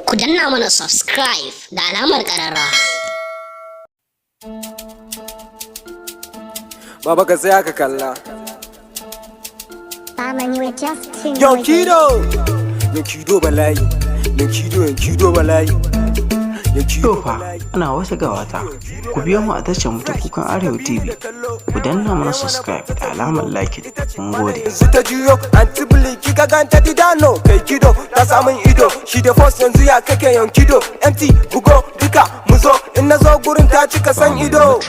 Ku danna mana subscribe da alamar ƙararrawa. Baba ka sai aka kalla. Yankido bala'i. Yankido bala'i. To fa ana wata gawata, ku biyo mu a tashar mu ta Kukan Arewa TV, ku danna mana subscribe da alamar like. Mun gode. Yanzu ta juyo antibili kika ganta didano kai kido ta samun ido shi da force yanzu ya kake yankido empty bugo duka muzo in nazo gurin ta cika san ido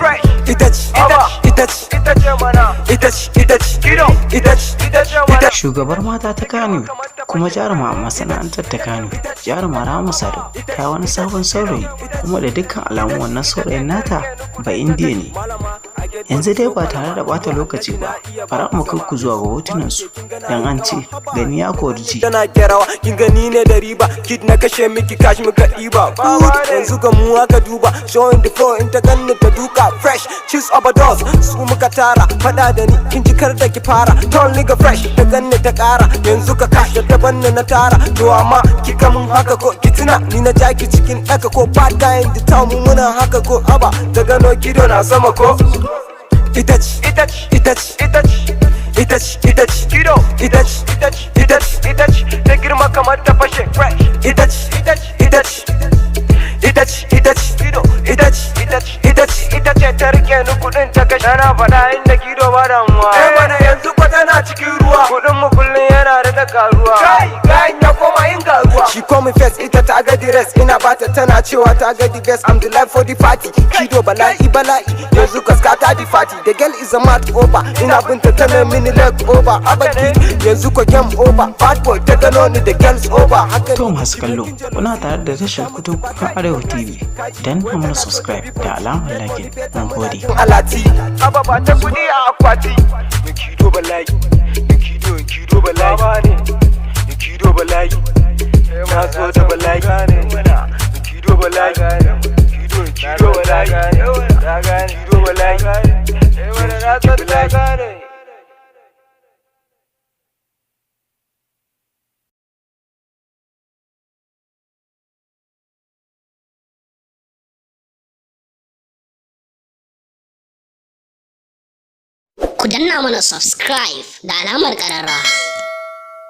Shugabar mata ta Kano kuma jaruma a masana'antar ta Kano, jaruma Rahama Sadau ta wani sabon saurayi, kuma da dukkan alamu wannan saurayin nata ba indiya ne. Yanzu dai ba tare da bata lokaci ba, fara mu kai ku zuwa ga hotunan su, dan an ce gani ya korji. Tana kerawa kin gani ne da riba, kid na kashe miki cash muka diba. Yanzu ga mu aka duba, showing the flow in ta ganni ta duka fresh, cheese overdose su muka tara, fada da ni kin jikar da ki fara, ton nigga fresh ta ganni ta kara, yanzu ka cash da banne na tara, to amma kika mun haka ko kitina ni na jaki cikin daka ko bad guy in the town muna haka ko haba ta gano kido na sama ko Itachi ta girma kamar ta fashe ita ce ta rike ni kudin ta kashe na faɗa inda kido ba damuwa bana yanzu kwa tana cikin ruwa kudin mu kullum yana da karuwa kai ya koma yin garuwa she call me first ita ta ga the rest ina bata tana cewa ta ga the best I'm the life for the party kido bala'i yanzu kaskata the party the girl is a mad over ina binta tana mini leg over abaki yanzu ko game over bad boy ta gano ni the girls over haka to masu kallo kuna tare da tashar Kukan Arewa TV, dan mana subscribe da alamar like. Mun gode. Alati ababa ta kudi a akwati kido bala'i kido bala'i kido bala'i na so da bala'i kido bala'i kido bala'i kido bala'i Ku danna mana subscribe da alamar ƙararrawa.